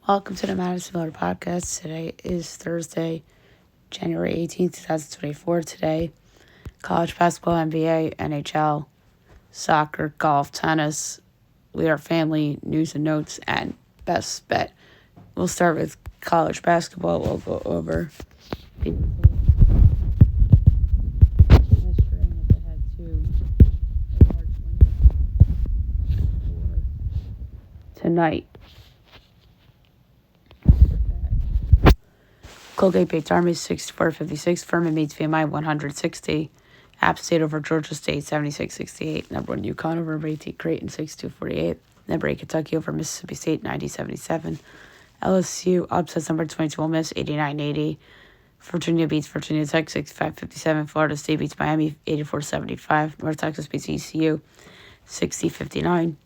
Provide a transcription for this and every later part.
Welcome to the Madison Miller Podcast. Today is Thursday, January 18th, 2024. Today, college basketball, NBA, NHL, soccer, golf, tennis. We are family, news and notes, and best bet. We'll start with college basketball. We'll go over the tonight. Colgate beats Army 64-56. Furman beats VMI 160. App State over Georgia State 76-68. Number 1 UConn over AT Creighton 62-48. Number 8 Kentucky over Mississippi State 90-77. LSU upsets number 22 Ole Miss 89-80. Virginia beats Virginia Tech 65-57. Florida State beats Miami 84-75. North Texas beats ECU 60-59.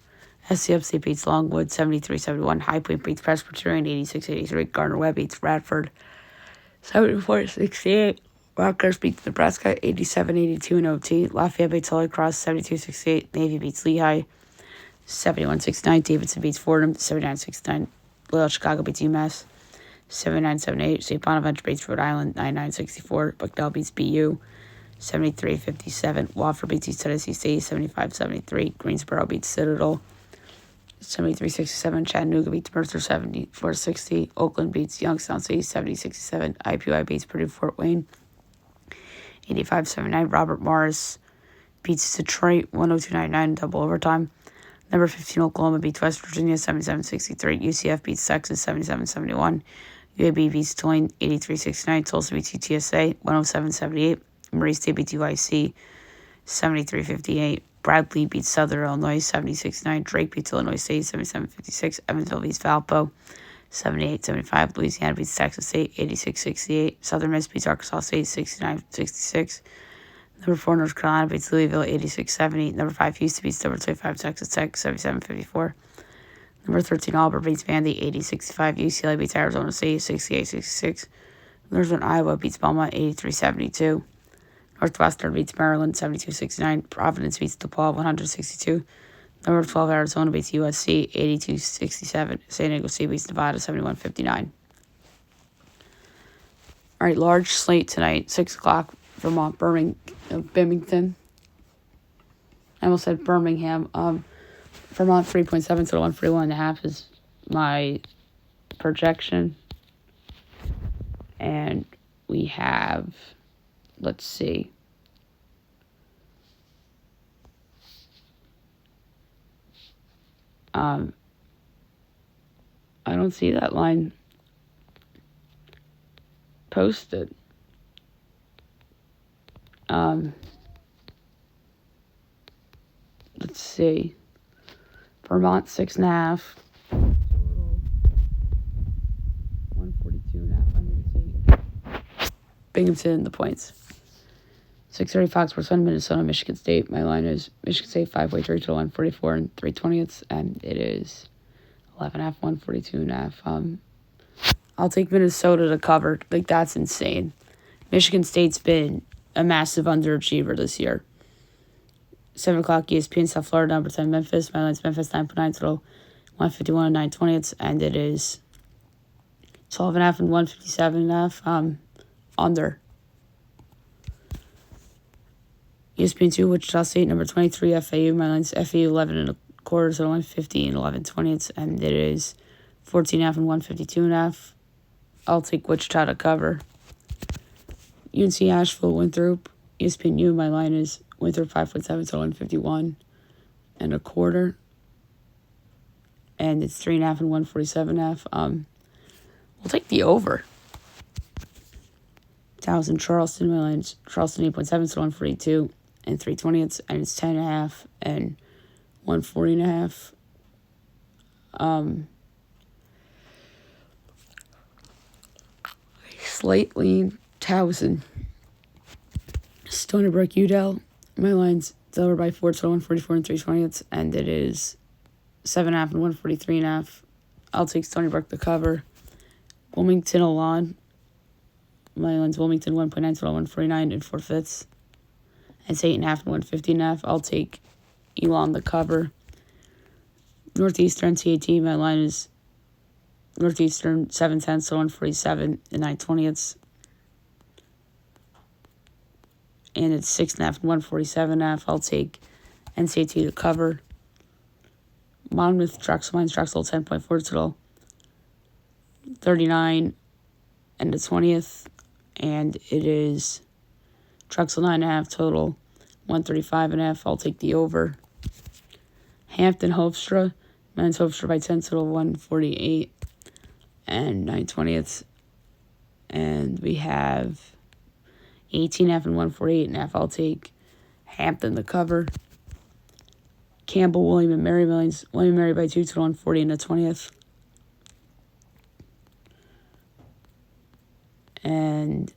SC Upstate beats Longwood 73-71. High Point beats Presbyterian 86-83. Gardner-Webb beats Radford 74-68. Rutgers beats Nebraska 87-82 in OT. Lafayette beats Holy Cross 72-68. Navy beats Lehigh 71-69. Davidson beats Fordham 79-69. Loyola Chicago beats UMass 79-78. St. Bonaventure beats Rhode Island 99-64. Bucknell beats BU 73-57. Wofford beats East Tennessee State 75-73. Greensboro beats Citadel 73-67. Chattanooga beats Mercer 74-60. Oakland beats Youngstown State 70-67. IPI beats Purdue Fort Wayne 85-79. Robert Morris beats Detroit 102-99 double overtime. Number 15 Oklahoma beats West Virginia 77-63. UCF beats Texas 77-71. UAB beats Tulane 83-69. Tulsa beats UTSA 107-78. Murray State beats UIC 73-58. Bradley beats Southern Illinois 76-9. Drake beats Illinois State 77-56. Evansville beats Valpo 78-75. Louisiana beats Texas State 86-68. Southern Miss beats Arkansas State 69-66. Number 4 North Carolina beats Louisville 86-70. Number 5 Houston beats number 25 Texas Tech 77-54. Number 13 Auburn beats Vandy 80-65. UCLA beats Arizona State 68-66. Northern Iowa beats Belmont 83-72. Northwestern beats Maryland 72-69. Providence beats DePaul 162. Number 12 Arizona beats USC 82-67. San Diego State beats Nevada 71-59. All right, large slate tonight, 6 o'clock, Vermont, Binghamton. I almost said Birmingham. Vermont 3.7 to 141.5 is my projection. And we have, let's see. I don't see that line posted. Let's see. Vermont 6.5. 142.5. I'm going to take Binghamton in the points. 6:30 Fox Sports 1, Minnesota, Michigan State. My line is Michigan State 5-way 3 to 144 and 3/20, and it is 11.5, 142.5. I'll take Minnesota to cover. Like, that's insane. Michigan State's been a massive underachiever this year. 7 o'clock ESPN, South Florida, number 10 Memphis. My line's Memphis 9.9 total 151 and 9/20, and it is 12.5 and 157.5. Under. ESPN 2, Wichita State, number 23, FAU. My line's FAU 11.25 to 150 and 11/20, and it is 14.5 and 152.5. I'll take Wichita to cover. UNC Asheville, Winthrop. ESPN U, my line is Winthrop 5.7 to 151.25. And it's 3.5 and 147.5. We'll take the over. Dallas and Charleston, my line's Charleston 8.7 to 142 and 3/20, and it's 10.5 and 140.5. Slate lean Towson. Stony Brook Udell. My line's Delaware by 4 to 144 and 3/20, and it is 7.5 and 143.5. I'll take Stony Brook to cover. Wilmington Elon. My line's Wilmington 1.9 to 149 and 4/5. It's 8.5 and 150.5. I'll take Elon the cover. Northeastern CAT, my line is Northeastern 7/10 to 147 and 9/20. And it's 6.5 and 147.5. I'll take NCAT to cover. Monmouth Drexel, mine's Drexel 10.4 total. 39 and the 20th. And it is Drexel 9.5 total. 135.5. I'll take the over. Hampton Hofstra, mine's Hofstra by 10 total. 148 and 9/20. And we have 18.5 and 148.5. I'll take Hampton the cover. Campbell, William and Mary, Millions. William and Mary by 2 to 140 and the 20th. And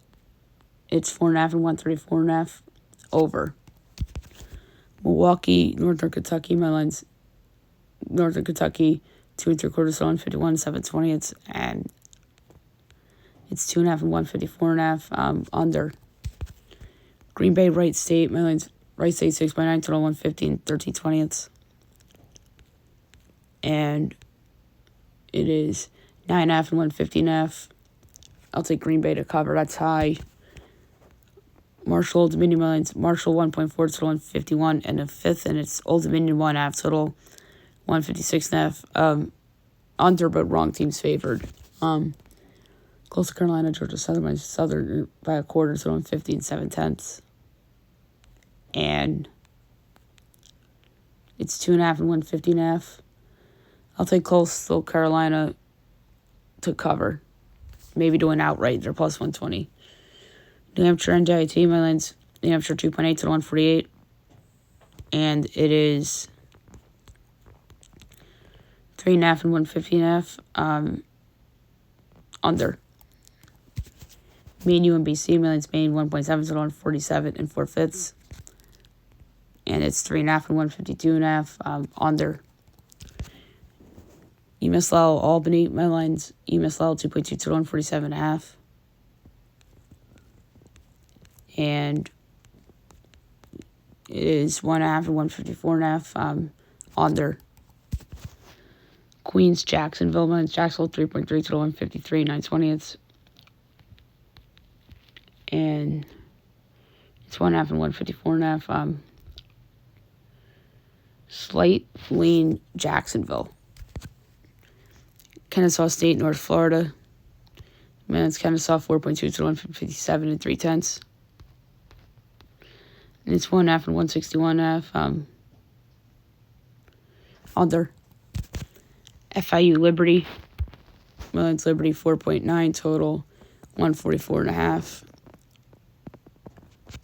it's 4.5 and 134.5 over. Milwaukee, Northern Kentucky, my line's Northern Kentucky 2 3/4 to 151 7/20, and it's 2.5 and 154.5 under. Green Bay, Wright State, my line's Wright State 6.9 total 115 13/20, and it is 9.5 and 115.5. I'll take Green Bay to cover. That's high. Marshall, Old Dominion, my line's Marshall 1.4 total 151 and a fifth, and it's Old Dominion 1.5 total 156.5. Under, but wrong team's favored. Coastal Carolina, Georgia Southern, my Southern by a quarter, so 150 and 7/10. And it's 2.5 and 150.5. I'll take Coastal Carolina to cover. Maybe do an outright. They're plus 120. New Hampshire NJIT, my line's New Hampshire 2.8 to 148. And it is 3.5 and 150.5. Under. Maine UMBC, my line's Maine 1.7 to 147 and 4/5. And it's 3.5 and 152.5. Under. UMass Lowell Albany, my line's UMass Lowell 2.2 to 147.5. And it is 1.5 and 154.5. Under. Queens Jacksonville, mine's Jacksonville 3.3 to 153 9/20. And it's 1.5 and 154.5. Slight lean Jacksonville. Kennesaw State, North Florida. Man's Kennesaw 4.2 to 157 and 3/10. And it's 1.5 and 161.5. Under. FIU Liberty. Maryland's Liberty 4.9 total 144.5.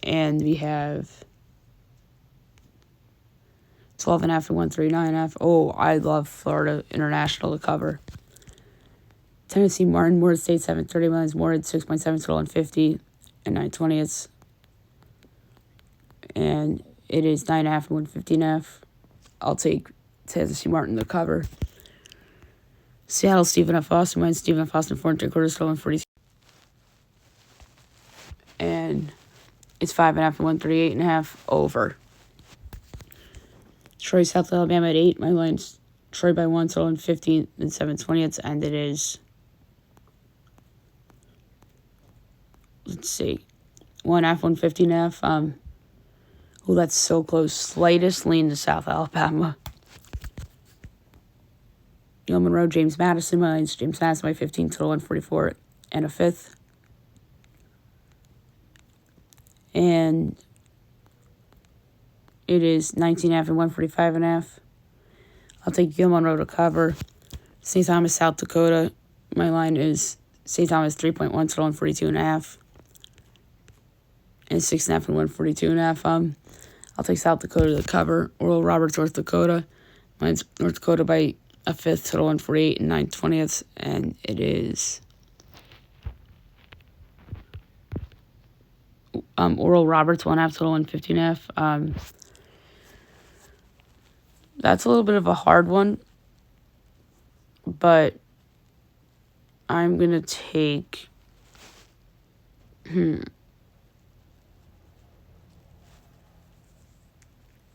And we have 12.5 and 139.5. Oh, I love Florida International to cover. Tennessee Martin, Morehead State 730. Maryland's Morehead 6.7 total 150 and 9/20. And it is 9.5 and 115.5. I'll take Tennessee Martin to cover. Seattle, Stephen F. Austin. Mine's Stephen F. Austin 4 3/4 to 140. And it's 5.5 and 138.5 over. Troy, South Alabama at 8. My line's Troy by 1 total 115 and 7/20, and it is, let's see, 1.5 115.5. Oh, that's so close. Slightest lean to South Alabama. Neil Monroe, James Madison. My line's James Madison by 15 total 144 and a fifth. And it is 19.5 and 145.5. I'll take Gil Monroe to cover. St. Thomas, South Dakota. My line is St. Thomas 3.1 total 142.5. And 6.5 and 142.5. I'll take South Dakota to cover. Oral Roberts, North Dakota. Mine's North Dakota by a fifth total 148 and 9/20, and it is Oral Roberts 1.5 total 115.5. That's a little bit of a hard one, but I'm gonna take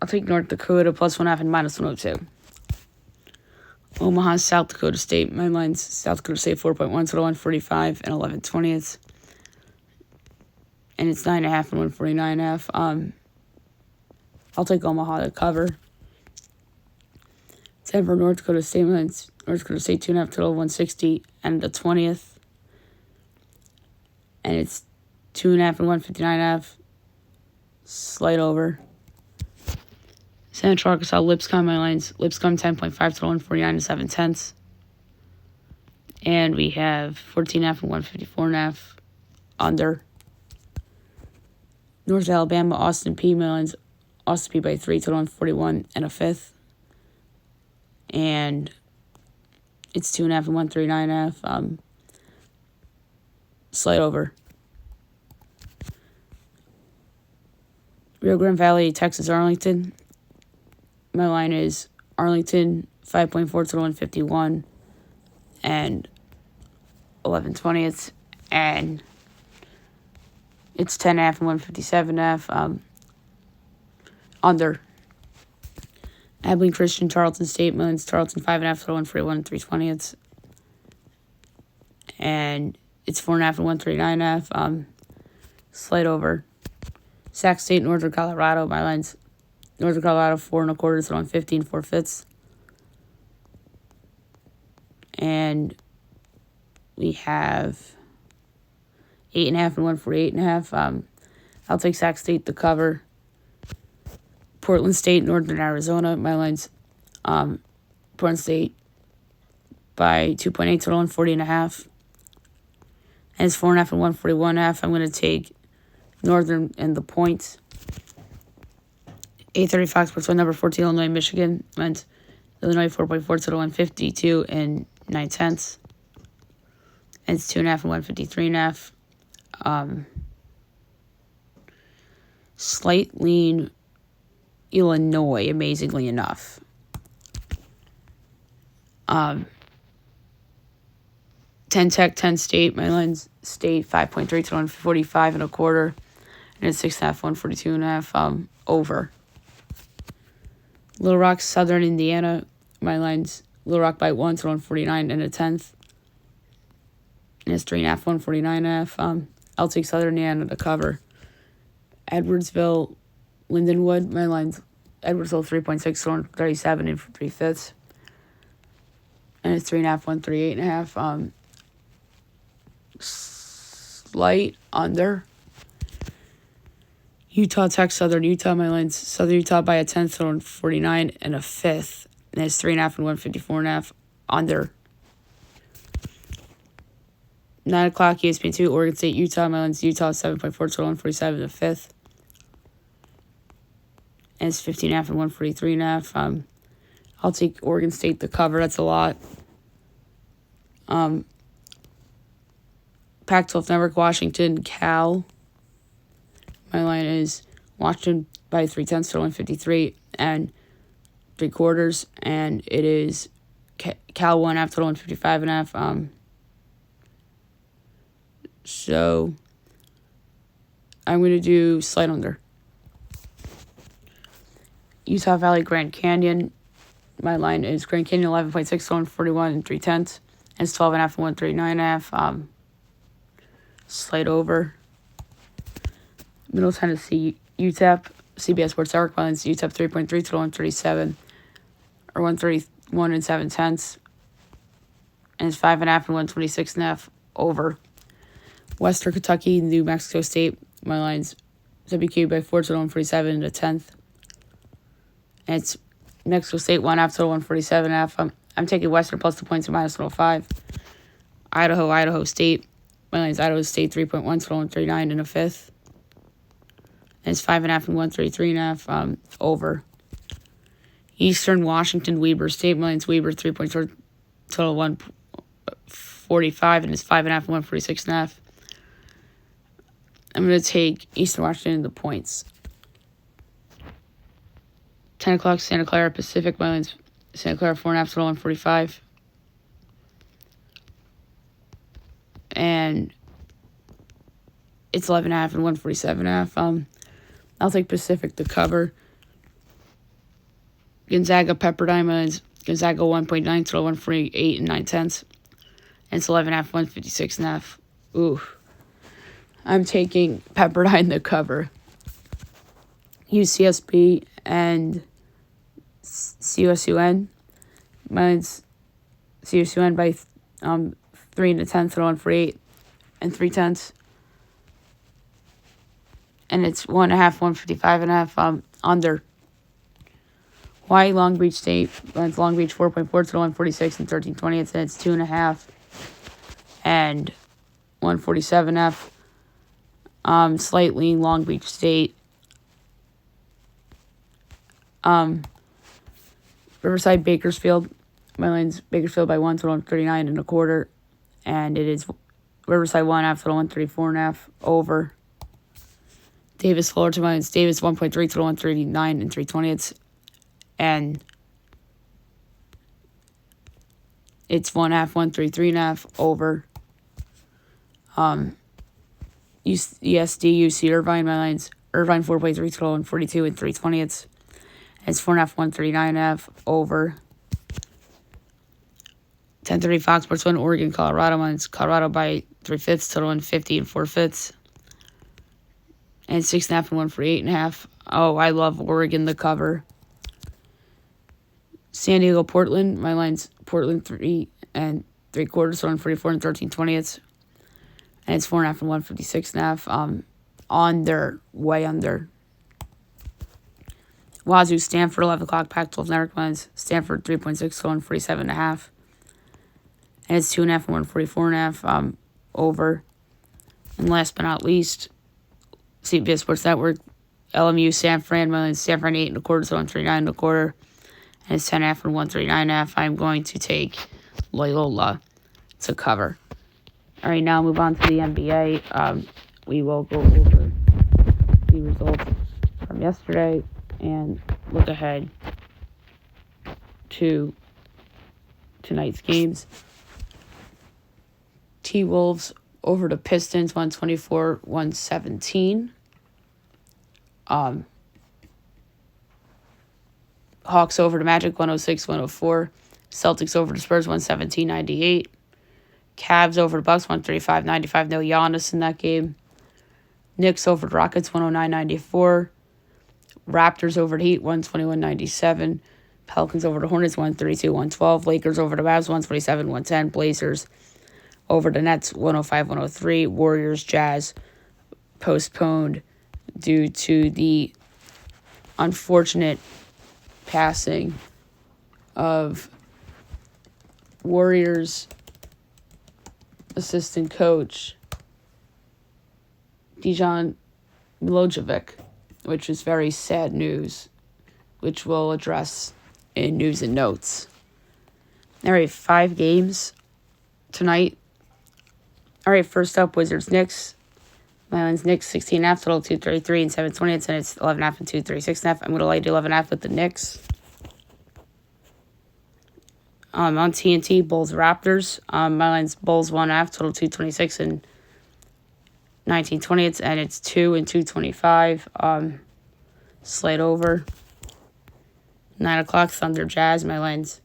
I'll take North Dakota plus 1.5 and minus 102. Omaha, South Dakota State. My line's South Dakota State 4.1, total 145 and 11/20. And it's 9.5 and 149.5. I'll take Omaha to cover. Denver, North Dakota State. My line's North Dakota State 2.5, total 160 and the 20th. And it's 2.5 and 159.5. Slight over. Central Arkansas, Lipscomb. My line's Lipscomb 10.5, total 149 and 7/10. And we have 14.5 and 154.5 under. North Alabama, Austin P. My line's Austin P by 3, total 141 and a 5th. And it's 2.5 and 139.5. Slight over. Rio Grande Valley, Texas, Arlington. My line is Arlington 5.4, total 151 and 11/20. And it's 10.5 and 157.5. Under. Abilene Christian, Tarleton State. My line's Tarleton 5.5, total 141 and 3/20. And it's 4.5 and 139.5. Slight over. Sac State, Northern Colorado. My line's Northern Colorado 4.25, total 150 and 4/5. And we have 8.5 and 148.5. I'll take Sac State to cover. Portland State, Northern Arizona. My line's Portland State by 2.8, total 140.5. And it's 4.5 and 141.5. I'm going to take Northern and the points. 8:30 Fox Sports 1, number 14, Illinois, Michigan. Mine's Illinois 4.4, total 152 and 9/10. And it's 2.5 and 153.5. Slight lean Illinois, amazingly enough. 10 Tech, 10 State. My line's State 5.3 to 145 and a quarter. And it's 6.5, 142.5. Over. Little Rock, Southern Indiana. My line's Little Rock by 1 to 149 and a 10th. And it's 3.5, 149.5. I'll take Southern Indiana to cover. Edwardsville, Lindenwood. My line's Edwardsville 3.6 to 137 and 3/5. And it's 3.5, 138.5. Slight under. Utah Tech, Southern Utah. My line's Southern Utah by a 10th to 149 and a 5th. And it's 3.5 and 154.5. Under. 9 o'clock, ESPN2, Oregon State, Utah. My line's Utah 7.4 to 147 and a 5th. And it's 15.5 and 143.5. I'll take Oregon State to cover. That's a lot. Pac-12 Network, Washington, Cal. My line is Washington by 3/10 to 153 and 3/4. And it is Cal 1.5 to 155.5. So I'm going to do slight under. Utah Valley, Grand Canyon. My line is Grand Canyon 11.6 to 141 and 3/10. And it's 12.5 and 139.5. Slight over. Middle Tennessee, UTEP, CBS Sports Network. My line's UTEP 3.3 to 137 or 131 and 7/10. And it's 5.5 and 126.5. Over. Western Kentucky, New Mexico State. My line's WQ by 4 to 147 and a 10th. And it's Mexico State 1.5 to 147.5. I'm taking Western plus the points of minus 105. Idaho State. My line's Idaho State 3.1 to 139 and a 5th. And it's 5.5 and 133.5. Over. Eastern Washington, Weber State. My line's Weber 3.4 total 145 and it's 5.5 and 146.5. I'm going to take Eastern Washington the points. 10 o'clock, Santa Clara Pacific. My line's Santa Clara 4.5 total 145. And it's 11.5 and 147.5. I'll take Pacific to cover. Gonzaga Pepperdine. My line's Gonzaga 1.9, total 148 and 9/10. And it's 11.5, 156.5. Ooh. I'm taking Pepperdine the cover. UCSB and CSUN. Mine's CSUN by 3 1/10, total 148 and 3/10. And it's 1.5, 155.5. Under. Hawaii Long Beach State. Mine's Long Beach 4.4, total 146 and 13/20. And it's 2.5 and 147.5. Slightly Long Beach State. Riverside Bakersfield. My line's Bakersfield by 1, total 39.25. And it is Riverside 1.5, total 134.5. Over. Davis Fullerton. My line's Davis 1.3, total 139 and 3/20. And it's 1.5, 133.5. Over. ESD UC Irvine. My line's Irvine 4.3, total 142 and 3/20. It's 4.5, 139.5. Over. 10:30 Fox Sports 1, Oregon, Colorado. Mine's Colorado by 3/5, total 150 and 4/5. And 6.5 and 148.5. Oh, I love Oregon the cover. San Diego, Portland. My line's Portland 3 3/4, total 144 and 13/20. And it's 4.5 and 156.5. Under, way under. Wazoo, Stanford, 11 o'clock, Pac-12 network. Mine's Stanford 3.6, total 147.5. And it's 2.5 and 144.5. Over. And last but not least, CBS Sports Network, LMU, San Fran. My line's San Fran 8.25, total 139.25. And it's 10.5 and 139.5. I'm going to take Loyola to cover. All right, now move on to the NBA. We will go over the results from yesterday and look ahead to tonight's games. T-Wolves over the Pistons, 124-117. Hawks over the Magic, 106-104. Celtics over the Spurs, 117-98. Cavs over the Bucks, 135-95. No Giannis in that game. Knicks over the Rockets, 109-94. Raptors over the Heat, 121-97. Pelicans over the Hornets, 132-112. Lakers over the Mavs, 127-110. Blazers over the Nets, 105-103. Warriors, Jazz postponed due to the unfortunate passing of Warriors assistant coach Dejan Milojevic, which is very sad news, which we'll address in news and notes. All right, 5 games tonight. All right, first up, Wizards Knicks. My line's Knicks 16.5, total 233 and 7/20. And it's 11.5 and 236.5. I'm going to lay 11.5 with the Knicks. On TNT, Bulls Raptors. My line's Bulls 1.5, total 226 and 19/20. And it's 2 and 225. Slide over. 9 o'clock, Thunder Jazz. My line's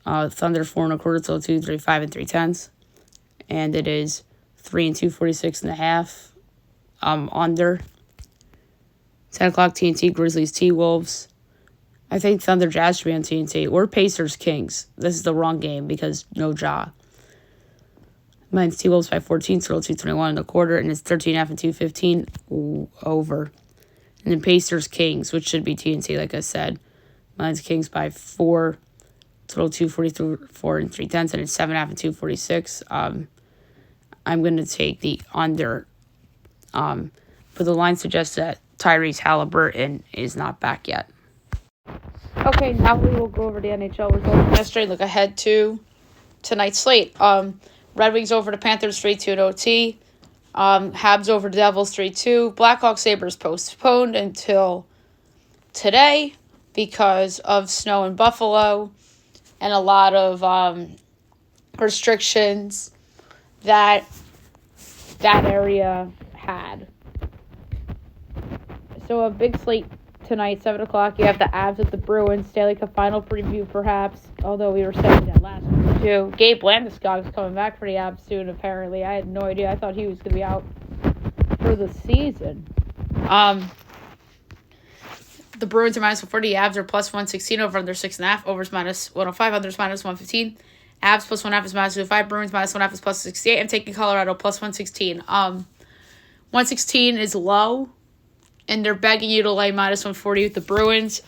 Thunder 4.25, total 235 and 3/10. And it is 3 and 246.5. Under. 10 o'clock, TNT, Grizzlies, T-Wolves. I think Thunder Jazz should be on TNT. Or Pacers, Kings. This is the wrong game because no Ja. Mine's T-Wolves by 14, total 221.25. And it's 13.5 and 215. Ooh, over. And then Pacers, Kings, which should be TNT, like I said. Mine's Kings by 4, total 244 and 3/10. And it's 7.5 and 246. I'm going to take the under. But the line suggests that Tyrese Halliburton is not back yet. Okay, now we will go over the NHL results from yesterday and look ahead to tonight's slate. Red Wings over the Panthers 3-2 in OT. Habs over the Devils 3-2. Blackhawks Sabres postponed until today because of snow in Buffalo and a lot of restrictions that area had. So a big slate tonight, 7 o'clock, you have the Avs at the Bruins. Stanley Cup Final preview, perhaps. Although we were saying that last week, too. Gabe Landeskog is coming back for the Avs soon, apparently. I had no idea. I thought he was going to be out for the season. The Bruins are minus 140. Avs are plus 116 over under 6.5. Overs minus 105. Unders minus 115. Avs plus 1.5 is minus 205. Bruins minus 1.5 is plus 68. I'm taking Colorado plus 116. 116 is low, and they're begging you to lay minus 140 with the Bruins.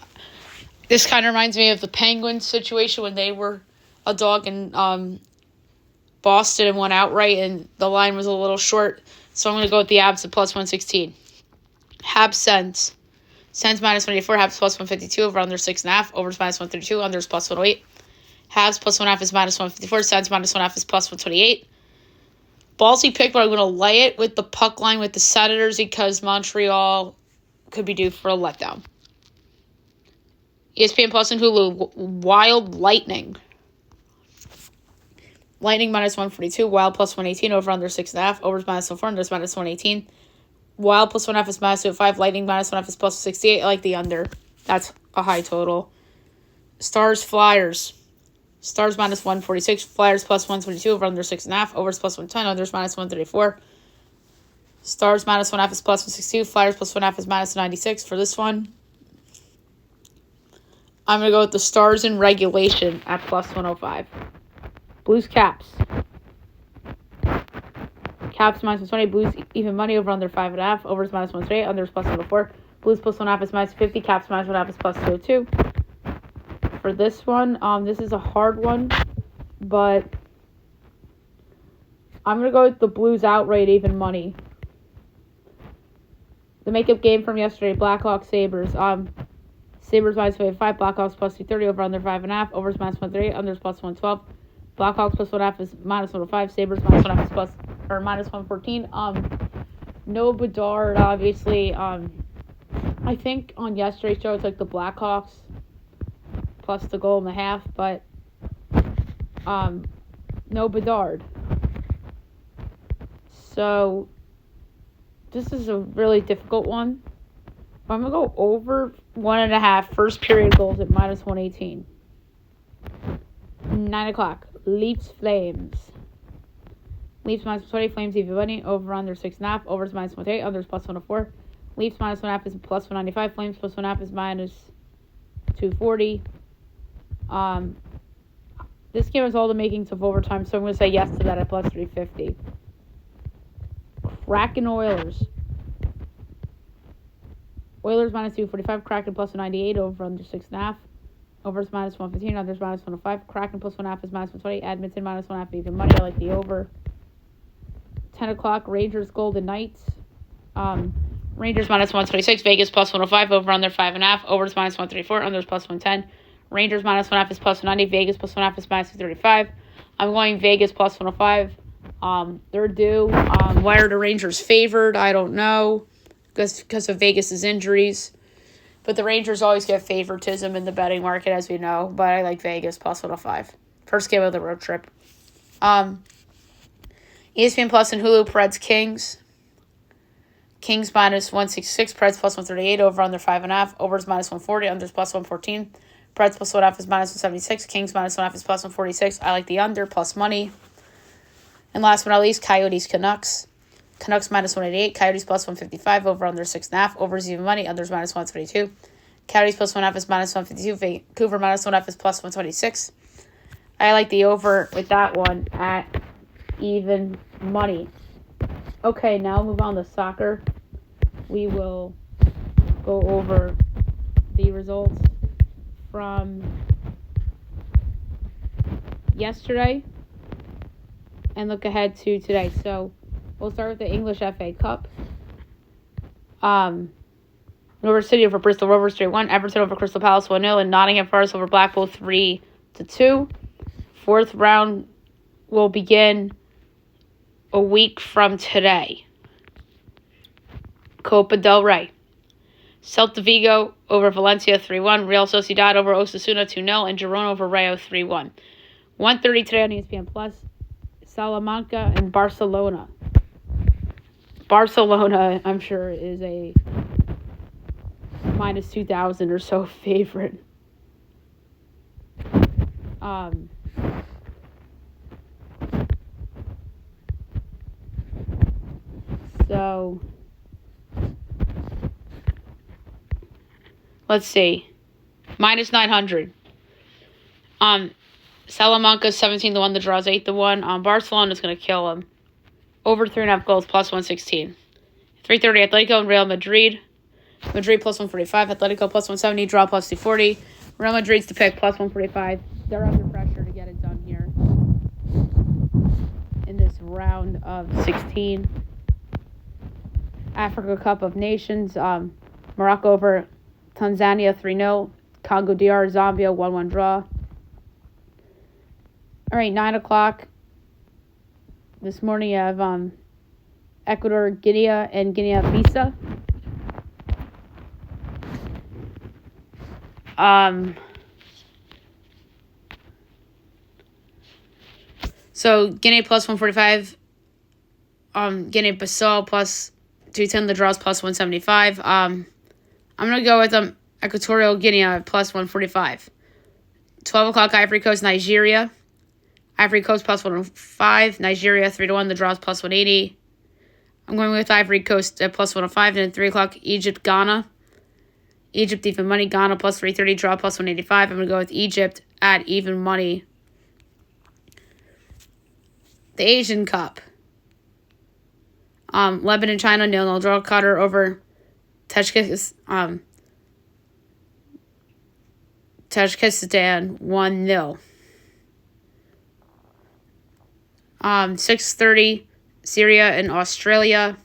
This kind of reminds me of the Penguins situation when they were a dog in Boston and won outright, and the line was a little short. So I'm going to go with the Avs at plus 116. Habs Sens. Sens minus 184. Habs plus 152 over under 6.5. Overs minus 132. Unders plus 108. Habs plus 1.5 is minus 154. Sens minus 1.5 is plus 128. Ballsy pick, but I'm going to lay it with the puck line with the Senators because Montreal could be due for a letdown. ESPN Plus and Hulu, Wild Lightning. Lightning minus 142, Wild plus 118, over under 6.5, overs minus 104, unders minus 118. Wild plus 1.5 is minus 205, Lightning minus 1.5 is plus 68. I like the under. That's a high total. Stars, Flyers. Stars minus 146, Flyers plus 122, over under 6.5, overs plus 110, unders minus 134. Stars minus 1.5 is plus 162, Flyers plus 1.5 is minus 96 for this one. I'm going to go with the Stars in regulation at plus 105. Blues, Caps. Caps minus 120, Blues even money over under 5.5, overs minus 128, unders plus 104. Blues plus 1.5 is minus 50, Caps minus 1.5 is plus 202. For this one, this is a hard one, but I'm going to go with the Blues outright even money. The makeup game from yesterday, Blackhawks, Sabres. Sabres minus 5, Blackhawks plus 230, over under 5.5, overs minus 138, unders plus 112. Blackhawks plus 1.5 is minus 105, Sabres minus 1.5 is plus, or minus 114. No Bedard, obviously. I think on yesterday's show, it's like the Blackhawks plus the goal and a half, but no Bedard. So this is a really difficult one. I'm going to go over 1.5 first period goals at minus 118. 9 o'clock. Leafs, Flames. Leafs minus 20, Flames even money, over under 6.5, overs minus 108, unders plus 104. Leafs minus 1.5 is plus 195, Flames plus 1.5 is minus 240. This game has all the makings of overtime, so I'm going to say yes to that at plus 350. Kraken, Oilers. Oilers minus 245, Kraken plus 198, over under 6.5. Overs minus 115, unders minus 105. Kraken plus 1.5 is minus 120. Edmonton minus 1.5 even money. I like the over. 10 o'clock, Rangers, Golden Knights. Rangers minus 126, Vegas plus 105, over under 5.5. Overs minus 134, unders plus 110. Rangers minus 1.5 is plus 190. Vegas plus 1.5 is minus 235. I'm going Vegas plus 105. They're due. Why are the Rangers favored? I don't know. Because of Vegas' injuries. But the Rangers always get favoritism in the betting market, as we know. But I like Vegas plus 105. First game of the road trip. ESPN Plus and Hulu, Preds, Kings. Kings minus 166, Preds plus 138, over under 5.5. Overs minus 140, unders plus 114. Preds plus 1.5 is minus 176. Kings minus 1.5 is plus 146. I like the under, plus money. And last but not least, Coyotes, Canucks. Canucks minus 188, Coyotes plus 155, over under 6.5, overs even money, unders minus 122. Coyotes plus 1.5 is minus 152, Vancouver minus 1.5 is plus 126. I like the over with that one at even money. Okay, now move on to soccer. We will go over the results from yesterday and look ahead to today. So we'll start with the English FA Cup. Norwich City over Bristol Rovers 3-1. Everton over Crystal Palace 1-0. And Nottingham Forest over Blackpool 3-2. Fourth round will begin a week from today. Copa del Rey. Celta Vigo over Valencia 3-1. Real Sociedad over Osasuna 2-0. And Girona over Rayo 3-1. 1:30 today on ESPN Plus. Salamanca and Barcelona. Barcelona, I'm sure, is a minus 2,000 or so favorite. So let's see. Minus 900. Salamanca 17-1. The draw's 8-1. Barcelona's going to kill him. Over 3.5 goals plus 116. 3:30 Atletico and Real Madrid. Madrid plus 145. Atletico plus 170. Draw plus 240. Real Madrid's to pick plus 145. They're under pressure to get it done here in this round of 16. Africa Cup of Nations. Morocco over Tanzania 3-0. Congo DR Zambia 1-1 draw. All right, 9 o'clock. This morning you have Ecuador, Guinea, and Guinea-Bissau. So Guinea plus 145. Guinea-Bissau plus 210. The draws plus 175. I'm gonna go with Equatorial Guinea plus 145. 12 o'clock Ivory Coast, Nigeria. Ivory Coast plus 105. Nigeria 3-1. The draws plus 180. I'm going with Ivory Coast at plus 105. And at 3 o'clock, Egypt, Ghana. Egypt even money. Ghana plus 330. Draw plus 185. I'm going to go with Egypt at even money. The Asian Cup. Lebanon, China, 0-0 draw. Qatar over Tajikistan 1-0. 6:30, Syria and Australia.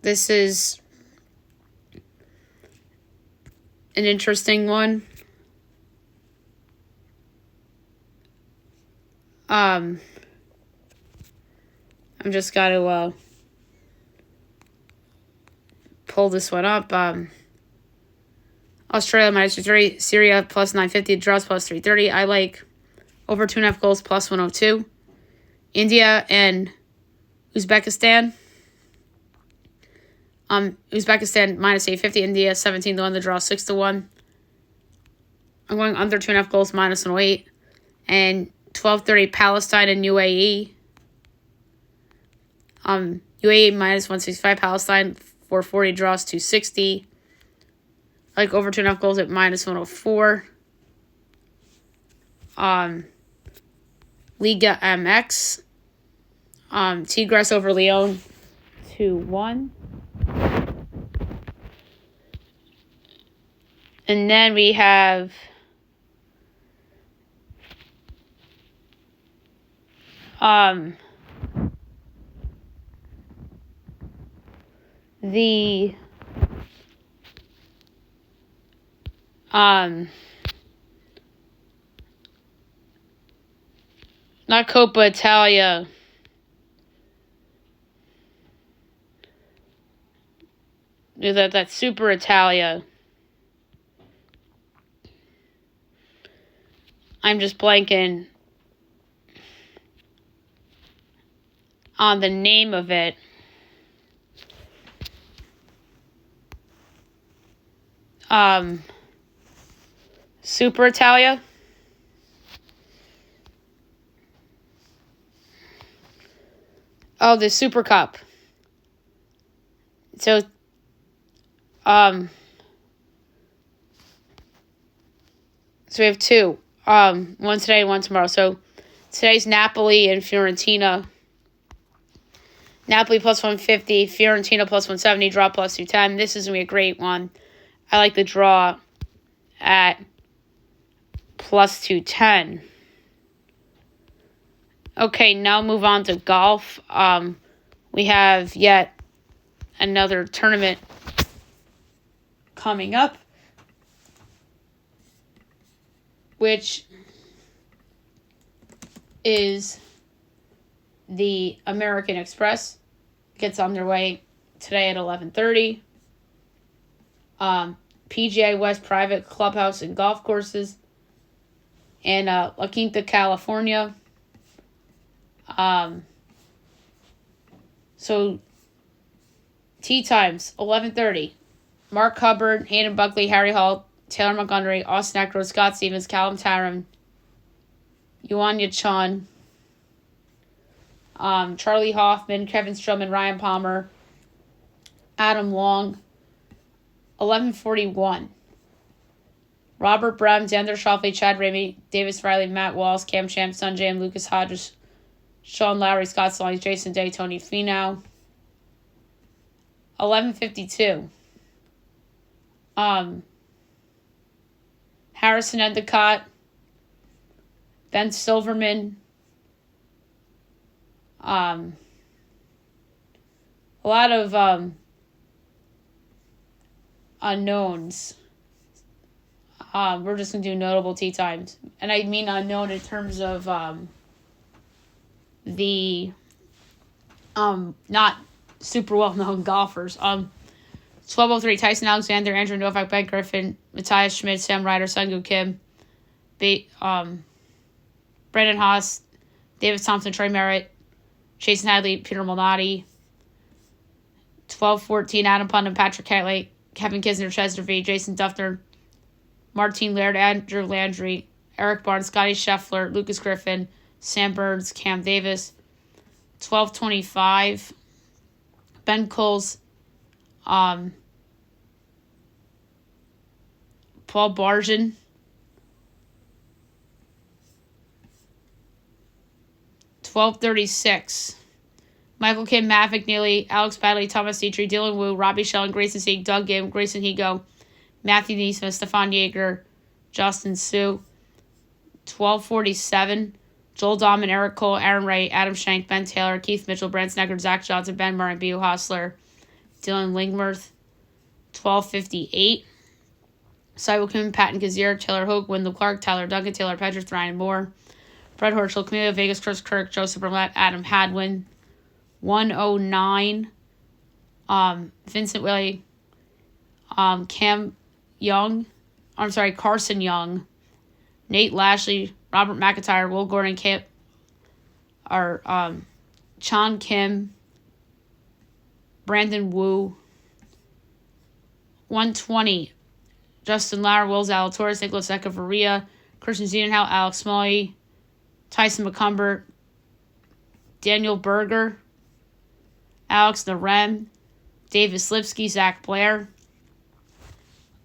This is an interesting one. I'm just got to pull this one up. Australia minus 230, Syria plus 950, draws plus 330. I like over 2.5 goals plus 102. India and Uzbekistan. Uzbekistan minus 850, India 17-1, the draw 6-1. I'm going under 2.5 goals minus 108. And 12:30 Palestine and UAE. UAE minus 165, Palestine 440, draws 260. I like over 2.5 goals at minus 104. Liga MX. Tigres over Leon 2-1. And then we have the not Coppa Italia. That's Super Italia. I'm just blanking on the name of it. Super Italia. Oh, the Super Cup. So, so we have two. One today and one tomorrow. So today's Napoli and Fiorentina. Napoli plus 150, Fiorentina plus 170, draw plus 210. This is going to be a great one. I like the draw at plus 210. Okay, now move on to golf. We have yet another tournament coming up, which is the American Express. Gets underway today at 11:30. PGA West Private Clubhouse and Golf Courses in La Quinta, California. So Tee times, 11:30. Mark Hubbard, Hayden Buckley, Harry Hall, Taylor Montgomery, Austin Eckler, Scott Stevens, Callum Tarrant, Yuan Yachan, Charlie Hoffman, Kevin Stroman, Ryan Palmer, Adam Long. 11:41. Robert Brown, Xander Schauffele, Chad Ramey, Davis Riley, Matt Walsh, Cam Champ, Sunjay, Lucas Hodges, Sean Lowry, Scott Stallings, Jason Day, Tony Finau. 11:52. Harrison Endicott, Ben Silverman, a lot of unknowns. We're just going to do notable tee times. And I mean unknown in terms of the not super well-known golfers. 12:03, Tyson Alexander, Andrew Novak, Ben Griffin, Matthias Schmidt, Sam Ryder, Sungwoo Kim, Brandon Haas, David Thompson, Trey Merritt, Jason Hadley, Peter Malnati. 12:14, Adam Putnam, Patrick Cantlay, Kevin Kisner, Chester V, Jason Duffner, Martin Laird, Andrew Landry, Eric Barnes, Scotty Scheffler, Lucas Griffin, Sam Burns, Cam Davis. 12:25, Ben Coles, Paul Barjan, $12.36. Michael Kim, Matt McNeely, Alex Badley, Thomas Dietrich, Dylan Wu, Robbie Shell, Grayson Sieg, Doug Gibb, Grayson Higo, Matthew Neesmith, Stefan Yeager, Justin Sue. 12:47. Joel Dahman, Eric Cole, Aaron Wright, Adam Schenk, Ben Taylor, Keith Mitchell, Brent Snecker, Zach Johnson, Ben Murray, B.U. Hostler, Dylan Lingmerth. 12:58. Cyril Kim, Patton Kazir, Taylor Hogue, Wendell Clark, Tyler Duncan, Taylor Pedrick, Ryan Moore, Fred Horschel, Camilo Vegas, Chris Kirk, Joseph Burnett, Adam Hadwin. 109. Vincent Willey, Carson Young, Nate Lashley, Robert McIntyre, Will Gordon, Chan Kim, Brandon Wu. 120. Justin Lauer, Will Zalatoris, Nicholas Echevarria, Christian Ziedenhout, Alex Smalley, Tyson McCumber, Daniel Berger, Alex Narem, Davis Lipsky, Zach Blair.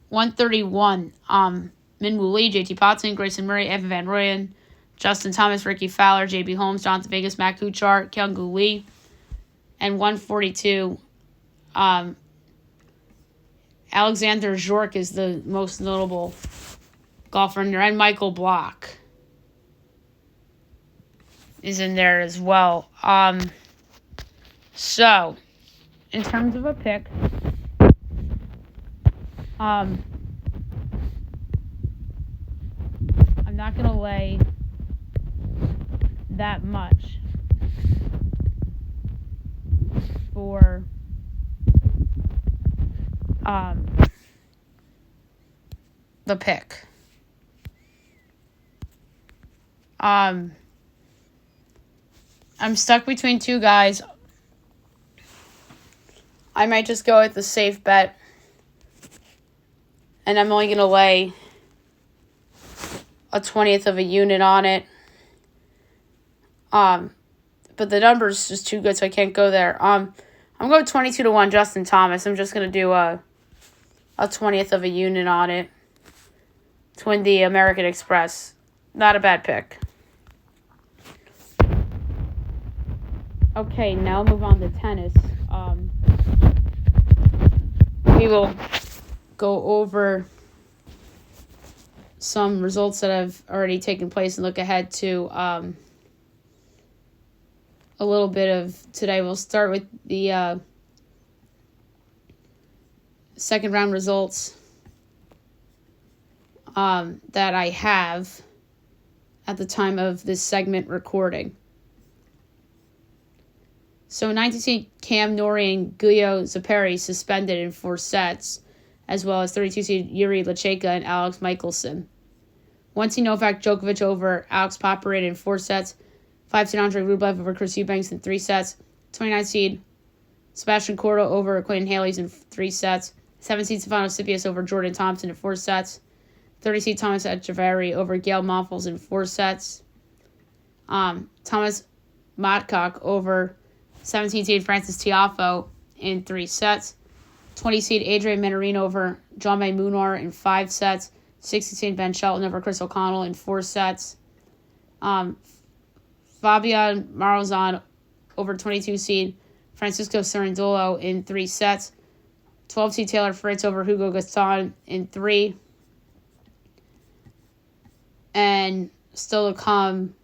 131. Minwoo Lee, JT Potson, Grayson Murray, Evan Van Rooyen, Justin Thomas, Ricky Fowler, JB Holmes, Jonathan Vegas, Matt Kuchar, Kyung-Gu Lee. And 142. Alexander Zhork is the most notable golfer in there, and Michael Block is in there as well. So, in terms of a pick, I'm not going to lay that much for the pick. I'm stuck between two guys. I might just go with the safe bet. And I'm only going to lay a 20th of a unit on it. But the number's just too good, so I can't go there. I'm going 22-1 Justin Thomas. I'm just going to do a 20th of a unit on it to win the American Express. Not a bad pick. Okay, now move on to tennis. We will go over some results that have already taken place and look ahead to a little bit of today. We'll start with the second round results that I have at the time of this segment recording. So 19-seed Cam Norrie and Guyo Zaperi suspended in 4 sets, as well as 32-seed Yuri Lecheka and Alex Michelson. 1-seed Novak Djokovic over Alex Popyrin in 4 sets. 5-seed Andrei Rublev over Chris Eubanks in 3 sets. 29-seed Sebastian Corda over Quentin Haley's in 3 sets. 7 seed Stefano Sipias over Jordan Thompson in 4 sets. 30-seed Thomas Echeverry over Gail Monfils in 4 sets. Thomas Matcock over 17-seed Francis Tiafoe in 3 sets. 20-seed Adrian Manarino over John May Munar in 5 sets. 16-seed Ben Shelton over Chris O'Connell in 4 sets. Fabian Marozan over 22-seed Francisco Cerundolo in 3 sets. 12-seed Taylor Fritz over Hugo Gaston in 3. And still to come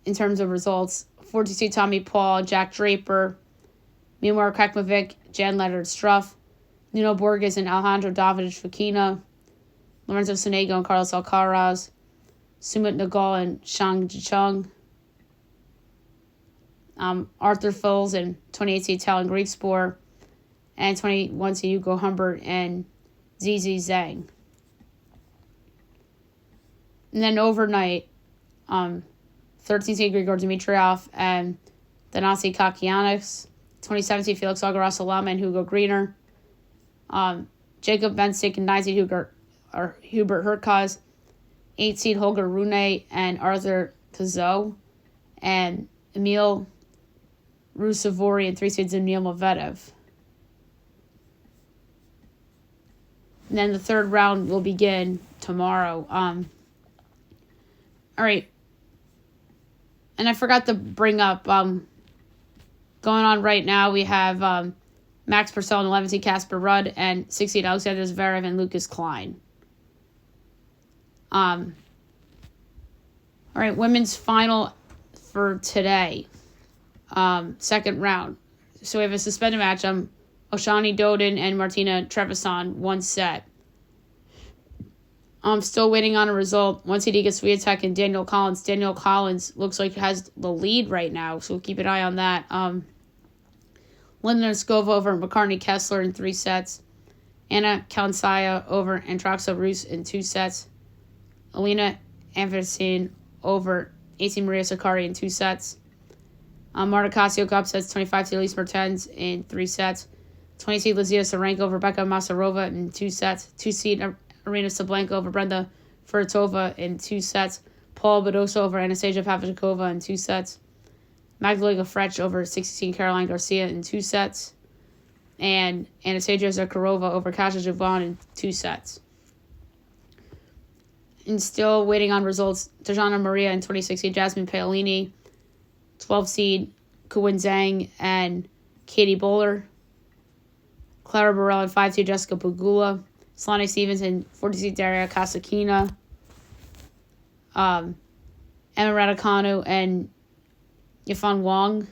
in terms of results, 14-seed Tommy Paul, Jack Draper, Mimar Kekmanovic, Jan Leonard Struff, Nuno Borges and Alejandro Davidovich Fokina, Lorenzo Sonego and Carlos Alcaraz, Sumit Nagal and Shang Jichung, Arthur Foles and 28-seed Talon Griekspoor, and 21-seed Hugo Humbert and ZZ Zhang. And then overnight, 13-seed Grigor Dimitrov and Thanasi Kakianis, 27-seed Felix Auger-Rossalama and Hugo Greener, Jacob Bensick and 9-seed Hubert Hurkacz, 8-seed Holger Rune and Arthur Cazot, and Emil Rusevori and 3-seed Daniil Medvedev. And then the third round will begin tomorrow. All right. And I forgot to bring up, going on right now, we have Max Purcell and 11-seed Casper Ruud and 6-seed Alexander Zverev and Lucas Klein. All right, women's final for today. Second round. So we have a suspended match. Oshani Doden and Martina Trevisan, 1 set. I'm still waiting on a result. 1-seed Iga Swiatek and Daniel Collins. Daniel Collins looks like has the lead right now, so we'll keep an eye on that. Linda Skova over McCartney Kessler in 3 sets. Anna Kalinskaya over Antraxa Rus in 2 sets. Alina Anversin over 18 Maria Sakkari in 2 sets. Marta Kasiuk upsets 25-seed Elise Mertens in 3 sets. 20-seed Lizia Sarenko over Rebecca Masarova in 2 sets. 2-seed Arina Sablenka over Brenda Furtova in 2 sets. Paul Badosa over Anastasia Pavlyuchova in 2 sets. Magdalena Frech over 16 Caroline Garcia in 2 sets. And Anastasia Zakharova over Kasia Juvan in 2 sets. And still waiting on results, Tajana Maria and 26-seed Jasmine Paolini, 12-seed Kuwen Zhang and Katie Bowler, Clara Burrell and 5-seed Jessica Pegula, Solane Stevens and 40-seed Daria Kasatkina, Emma Raducanu and Yifan Wang,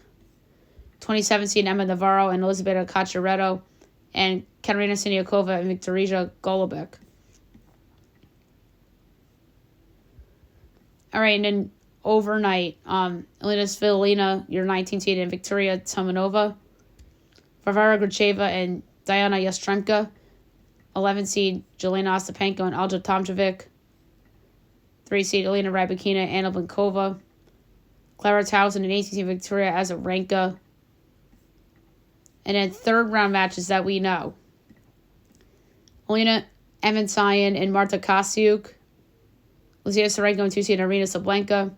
27-seed Emma Navarro and Elizabeth Cacciaretto, and Katerina Siniakova and Viktorija Golubic. All right, and then overnight, Elena Svitolina, your 19-seed, and Victoria Tomanova, Varvara Gracheva and Diana Yastremka, 11-seed Jelena Ostapenko and Alja Tomčević, 3-seed Elena Rybakina and Anna Blinkova, Clara Towson and 18-seed Victoria Azarenka. And then third round matches that we know. Elena Evansayan and Marta Kasiuk, Luzia Sarenko and 2-seed Arina Sablenka,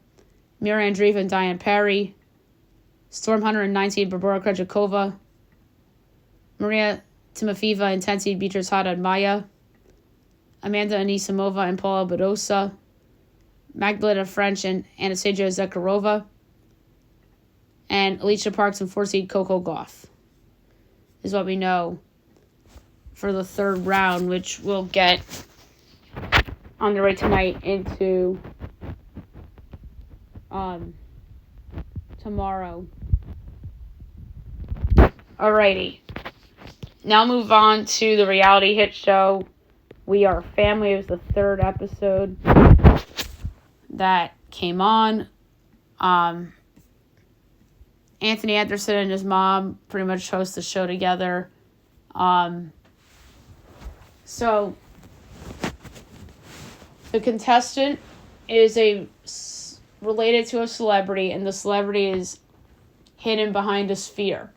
Mira Andreeva and Diane Parry, Storm Hunter and 9-seed Barbora Krejcikova, Maria Timofeeva and 10-seed Beatrice Haddad and Maya, Amanda Anisimova and Paula Badosa, Magdalena French and Anastasia Zakharova, and Alicia Parks and 4-seed Coco Gauff is what we know for the third round, which we'll get underway tonight into tomorrow. Alrighty. Now move on to the reality hit show. We Are Family. It was the third episode that came on. Anthony Anderson and his mom pretty much host the show together. So the contestant is related to a celebrity, and the celebrity is hidden behind a sphere.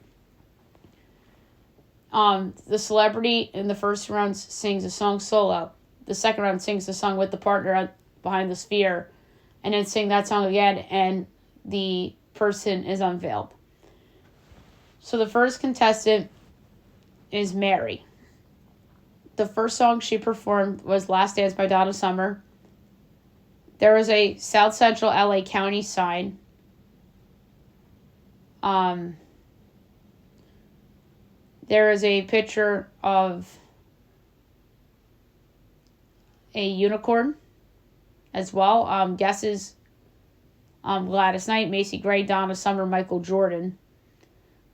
The celebrity in the first round sings a song solo. The second round sings the song with the partner behind the sphere, and then sing that song again, and the person is unveiled. So the first contestant is Mary. The first song she performed was Last Dance by Donna Summer. There was a South Central LA County sign. There is a picture of a unicorn as well. Guesses: Gladys Knight, Macy Gray, Donna Summer, Michael Jordan.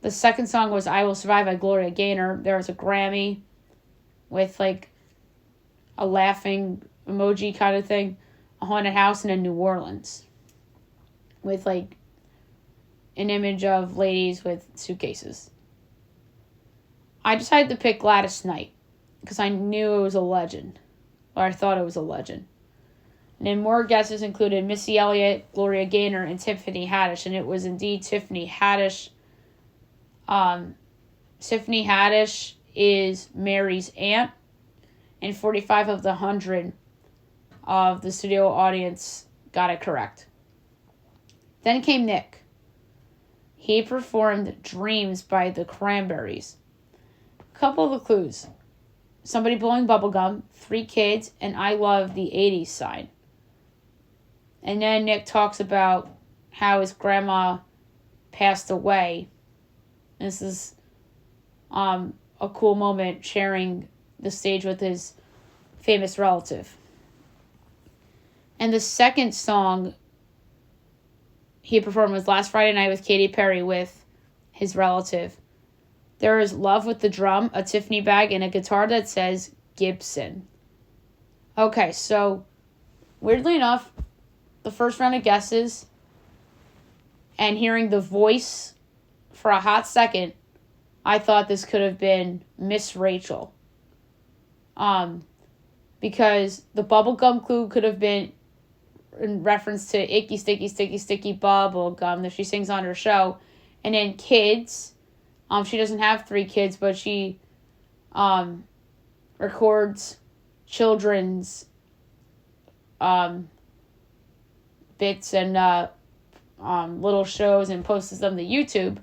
The second song was I Will Survive by Gloria Gaynor. There was a Grammy with like a laughing emoji kind of thing, a haunted house, and in New Orleans with like an image of ladies with suitcases. I decided to pick Gladys Knight because I knew it was a legend, or I thought it was a legend. And then more guesses included Missy Elliott, Gloria Gaynor, and Tiffany Haddish, and it was indeed Tiffany Haddish. Tiffany Haddish is Mary's aunt, and 45 of the 100 of the studio audience got it correct. Then came Nick. He performed Dreams by the Cranberries. A couple of the clues: somebody blowing bubblegum, 3 kids, and I love the 80s sign. And then Nick talks about how his grandma passed away. This is a cool moment, sharing the stage with his famous relative. And the second song he performed was Last Friday Night with Katy Perry with his relative. There is Love with the Drum, a Tiffany bag, and a guitar that says Gibson. Okay, so weirdly enough, the first round of guesses and hearing the voice for a hot second, I thought this could have been Miss Rachel. Because the bubblegum clue could have been in reference to Icky Sticky Sticky Sticky Bubblegum that she sings on her show. And then kids, she doesn't have 3 kids, but she records children's bits and little shows and posts them to YouTube.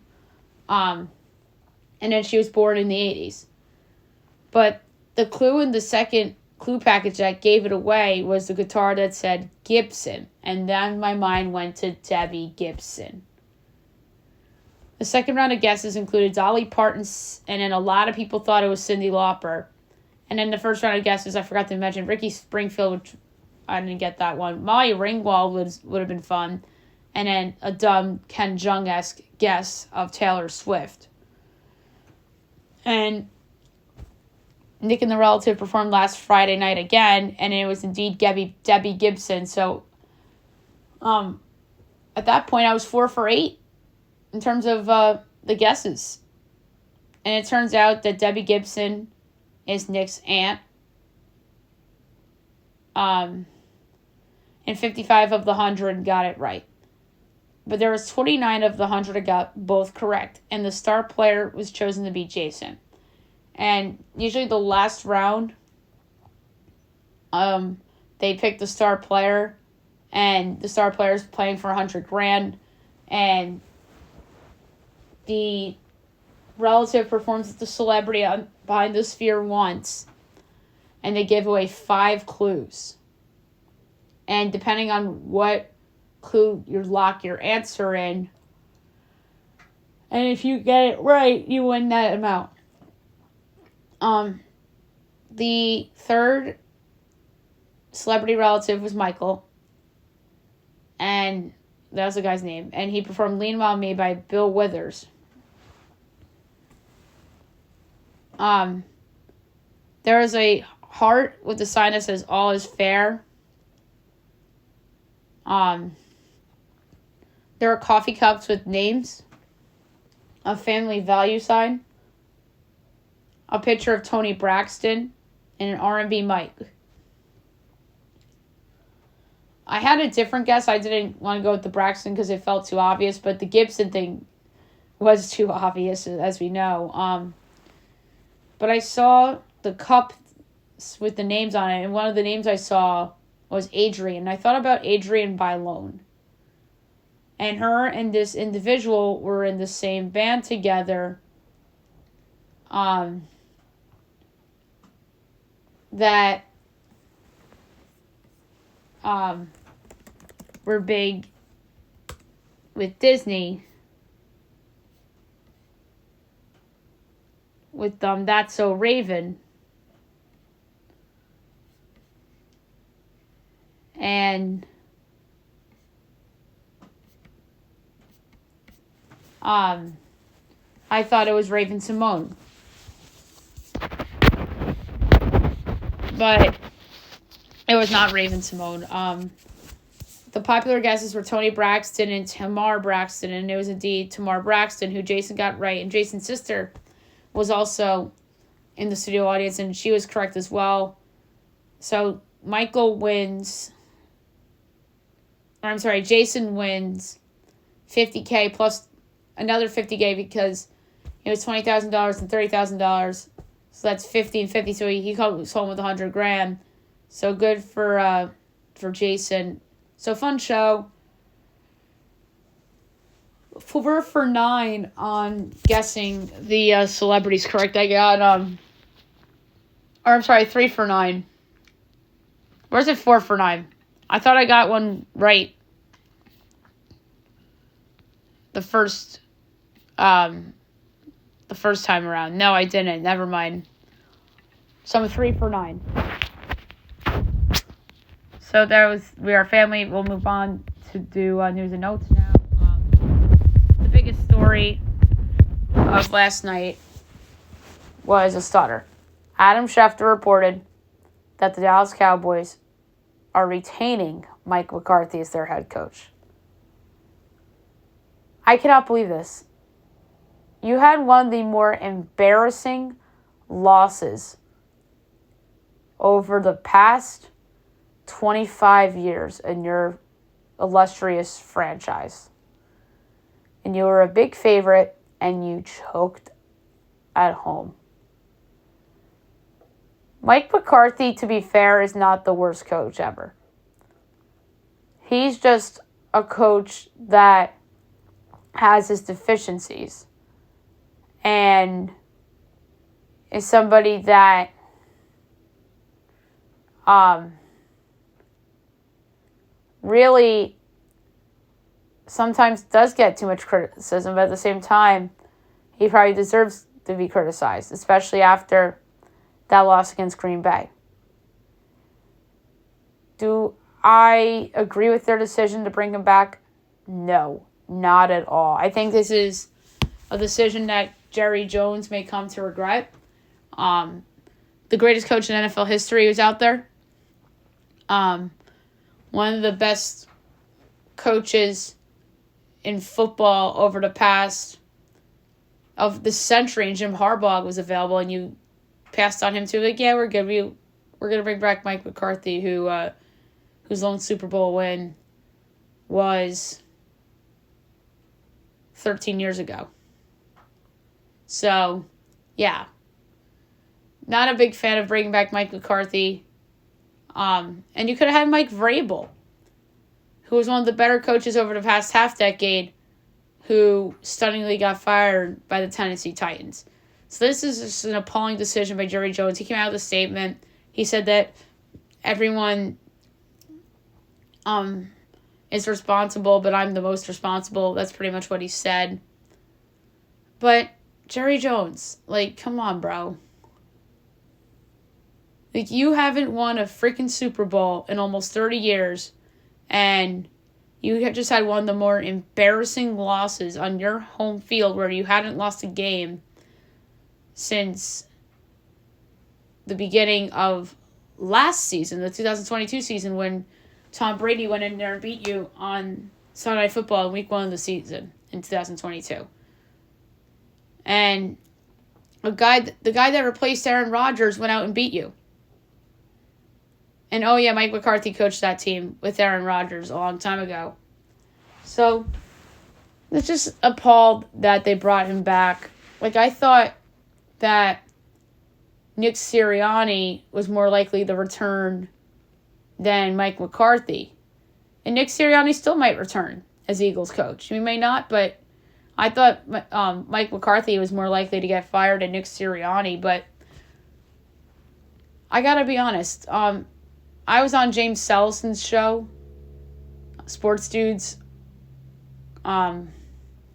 And then she was born in the 80s. But the clue in the second clue package that gave it away was the guitar that said Gibson. And then my mind went to Debbie Gibson. The second round of guesses included Dolly Parton, and then a lot of people thought it was Cyndi Lauper. And then the first round of guesses, I forgot to mention Ricky Springfield, which I didn't get that one. Molly Ringwald would have been fun. And then a dumb Ken Jeong-esque guess of Taylor Swift. And Nick and the relative performed Last Friday Night again, and it was indeed Debbie Gibson. So at that point, I was 4 for 8 in terms of the guesses. And it turns out that Debbie Gibson is Nick's aunt. And 55 of the 100 got it right. But there was 29 of the 100 that got both correct. And the star player was chosen to be Jason. And usually the last round, they pick the star player. And the star player is playing for $100,000. And the relative performs with the celebrity behind the sphere once. And they give away 5 clues. And depending on what clue you lock your answer in, and if you get it right, you win that amount. The third celebrity relative was Michael, and that was the guy's name, and he performed Lean On Me by Bill Withers. There is a heart with the sign that says all is fair. There are coffee cups with names, a family value sign, a picture of Tony Braxton, and an R&B mic. I had a different guess. I didn't want to go with the Braxton because it felt too obvious, but the Gibson thing was too obvious, as we know. But I saw the cup with the names on it, and one of the names I saw was Adrian. I thought about Adrian by loan. And her and this individual were in the same band together. That were big with Disney. With That's So Raven. And I thought it was Raven Simone. But it was not Raven Simone. The popular guesses were Toni Braxton and Tamar Braxton, and it was indeed Tamar Braxton who Jason got right. And Jason's sister was also in the studio audience, and she was correct as well. So Jason wins $50K plus another $50K because it was $20,000 and $30,000. So that's 50 and 50. So he comes home with $100,000. So good for Jason. So fun show. 4 for 9 on guessing the celebrities correct. I got 3 for 9. Where's it 4 for 9? I thought I got one right. The first time around. No, I didn't. Never mind. So I'm 3 for 9. So we are family. We'll move on to do news and notes now. The biggest story of last night was a stutter. Adam Schefter reported that the Dallas Cowboys are retaining Mike McCarthy as their head coach. I cannot believe this. You had one of the more embarrassing losses over the past 25 years in your illustrious franchise. And you were a big favorite, and you choked at home. Mike McCarthy, to be fair, is not the worst coach ever. He's just a coach that has his deficiencies and is somebody that really sometimes does get too much criticism, but at the same time, he probably deserves to be criticized, especially after that loss against Green Bay. Do I agree with their decision to bring him back? No, not at all. I think this is a decision that Jerry Jones may come to regret. The greatest coach in NFL history was out there. One of the best coaches in football over the past of the century, and Jim Harbaugh was available, and you passed on him too. Like, yeah, we're good. We're gonna bring back Mike McCarthy, whose lone Super Bowl win was 13 years ago. So, yeah. Not a big fan of bringing back Mike McCarthy. And you could have had Mike Vrabel, who was one of the better coaches over the past half-decade, who stunningly got fired by the Tennessee Titans. So this is just an appalling decision by Jerry Jones. He came out with a statement. He said that everyone is responsible, but I'm the most responsible. That's pretty much what he said. But Jerry Jones, come on, bro. You haven't won a freaking Super Bowl in almost 30 years, and you have just had one of the more embarrassing losses on your home field where you hadn't lost a game since the beginning of last season, the 2022 season, when Tom Brady went in there and beat you on Sunday Night Football in week 1 of the season in 2022. And the guy that replaced Aaron Rodgers went out and beat you. And oh yeah, Mike McCarthy coached that team with Aaron Rodgers a long time ago. So, It's just appalled that they brought him back. Like, I thought that Nick Sirianni was more likely to return than Mike McCarthy. And Nick Sirianni still might return as Eagles coach. He may not, but I thought Mike McCarthy was more likely to get fired than Nick Sirianni. But I got to be honest. I was on James Sellison's show, Sports Dudes,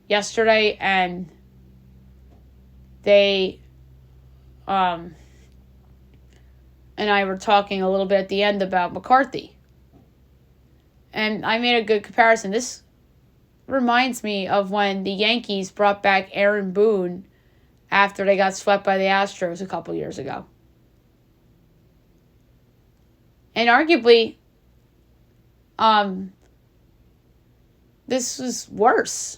yesterday, and they and I were talking a little bit at the end about McCarthy. And I made a good comparison. This reminds me of when the Yankees brought back Aaron Boone after they got swept by the Astros a couple years ago. And arguably, this was worse.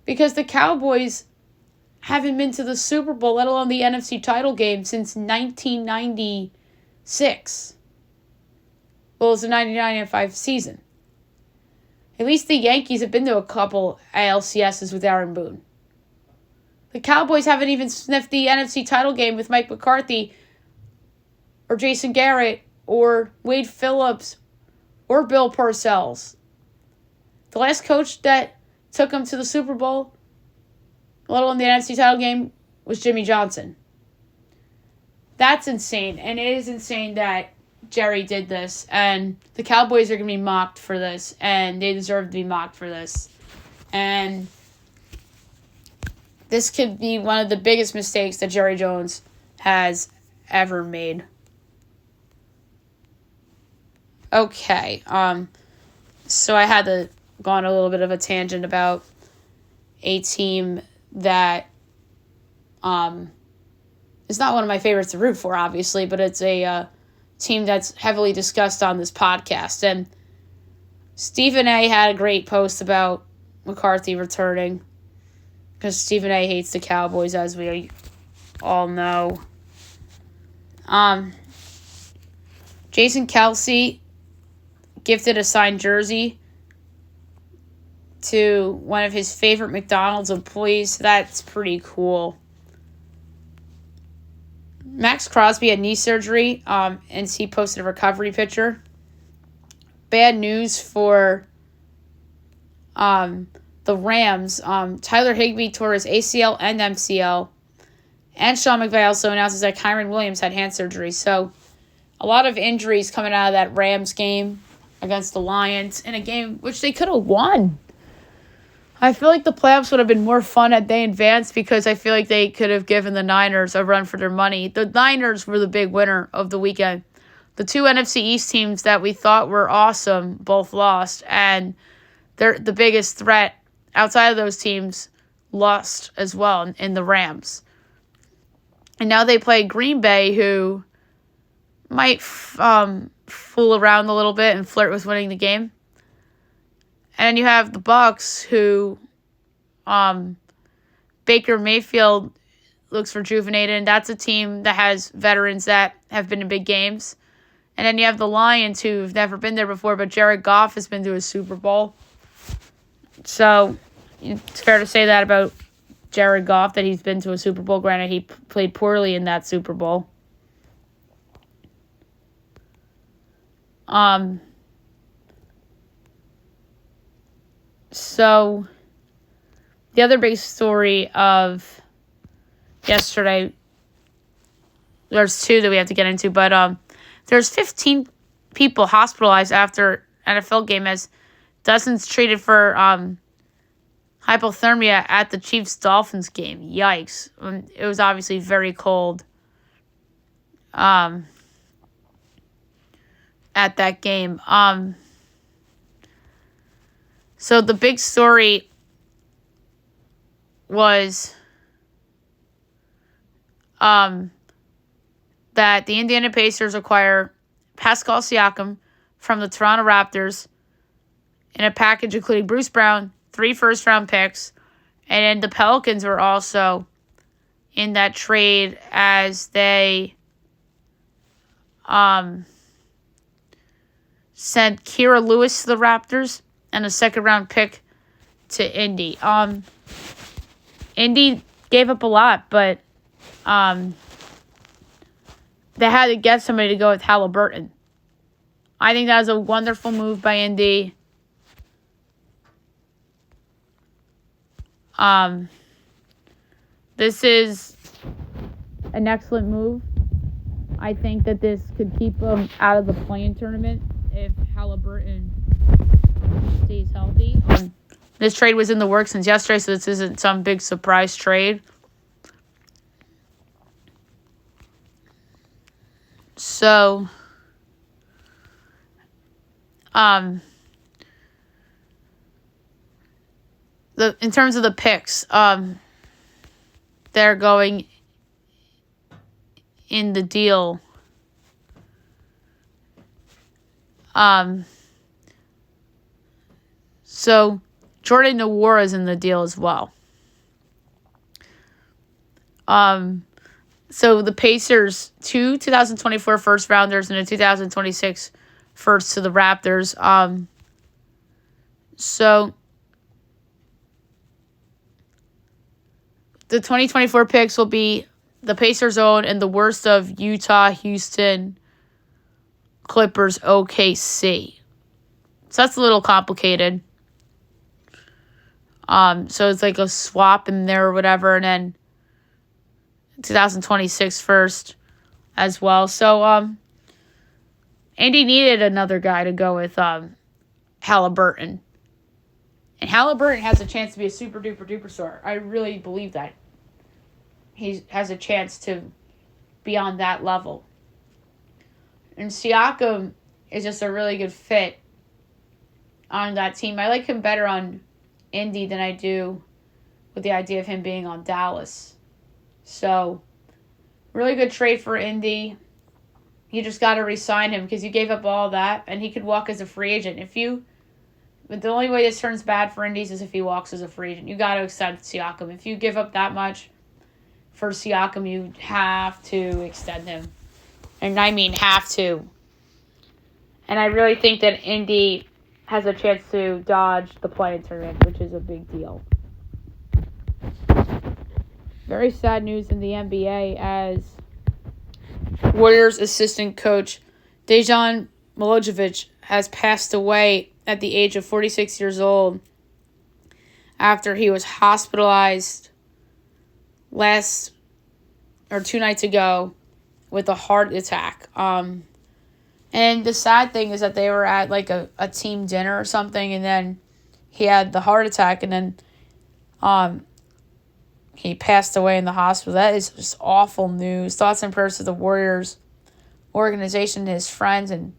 Because the Cowboys haven't been to the Super Bowl, let alone the NFC title game, since 1996. Well, it's the 99-95 season. At least the Yankees have been to a couple ALCSs with Aaron Boone. The Cowboys haven't even sniffed the NFC title game with Mike McCarthy or Jason Garrett or Wade Phillips or Bill Parcells. The last coach that took them to the Super Bowl, let alone the NFC title game, was Jimmy Johnson. That's insane. And it is insane that Jerry did this. And the Cowboys are going to be mocked for this. And they deserve to be mocked for this. And this could be one of the biggest mistakes that Jerry Jones has ever made. Okay. So I had to go on a little bit of a tangent about a team that is not one of my favorites to root for, obviously, but it's a team that's heavily discussed on this podcast. And Stephen A. had a great post about McCarthy returning, because Stephen A. hates the Cowboys, as we all know. Jason Kelce gifted a signed jersey to one of his favorite McDonald's employees. That's pretty cool. Max Crosby had knee surgery, and he posted a recovery picture. Bad news for the Rams. Tyler Higbee tore his ACL and MCL. And Sean McVay also announces that Kyron Williams had hand surgery. So a lot of injuries coming out of that Rams game against the Lions, in a game which they could have won. I feel like the playoffs would have been more fun had they advanced, because I feel like they could have given the Niners a run for their money. The Niners were the big winner of the weekend. The two NFC East teams that we thought were awesome both lost, and they're the biggest threat outside of those teams lost as well in the Rams. And now they play Green Bay, who might fool around a little bit and flirt with winning the game. And you have the Bucs, who Baker Mayfield looks rejuvenated, and that's a team that has veterans that have been in big games. And then you have the Lions, who've never been there before, but Jared Goff has been to a Super Bowl. So it's fair to say that about Jared Goff, that he's been to a Super Bowl. Granted, he played poorly in that Super Bowl. So the other big story of yesterday, there's two that we have to get into, but there's 15 people hospitalized after NFL game as dozens treated for hypothermia at the Chiefs-Dolphins game. Yikes. It was obviously very cold at that game. So the big story was that the Indiana Pacers acquire Pascal Siakam from the Toronto Raptors in a package including Bruce Brown, 3 first-round picks, and then the Pelicans were also in that trade as they sent Kira Lewis to the Raptors, and a second-round pick to Indy. Indy gave up a lot, but they had to get somebody to go with Halliburton. I think that was a wonderful move by Indy. This is an excellent move. I think that this could keep them out of the play-in tournament if Halliburton stays healthy. This trade was in the works since yesterday, so this isn't some big surprise trade. So, in terms of the picks, they're going in the deal. So Jordan Nwora is in the deal as well. So the Pacers, 2 2024 first rounders and a 2026 first to the Raptors. So the 2024 picks will be the Pacers' own and the worst of Utah, Houston, Clippers, OKC. So that's a little complicated. So it's like a swap in there or whatever, and then 2026 first as well. So Andy needed another guy to go with Halliburton. And Halliburton has a chance to be a super duper duper star. I really believe that. He has a chance to be on that level. And Siakam is just a really good fit on that team. I like him better on Indy than I do with the idea of him being on Dallas. So, really good trade for Indy. You just got to re-sign him because you gave up all that, and he could walk as a free agent. But the only way this turns bad for Indies is if he walks as a free agent. You got to extend Siakam. If you give up that much for Siakam, you have to extend him. And I mean have to. And I really think that Indy has a chance to dodge the play-in tournament, which is a big deal. Very sad news in the NBA as Warriors assistant coach Dejan Milojevic has passed away at the age of 46 years old after he was hospitalized 2 nights ago with a heart attack. And the sad thing is that they were at like a team dinner or something, and then he had the heart attack, and then he passed away in the hospital. That is just awful news. Thoughts and prayers to the Warriors organization, his friends, and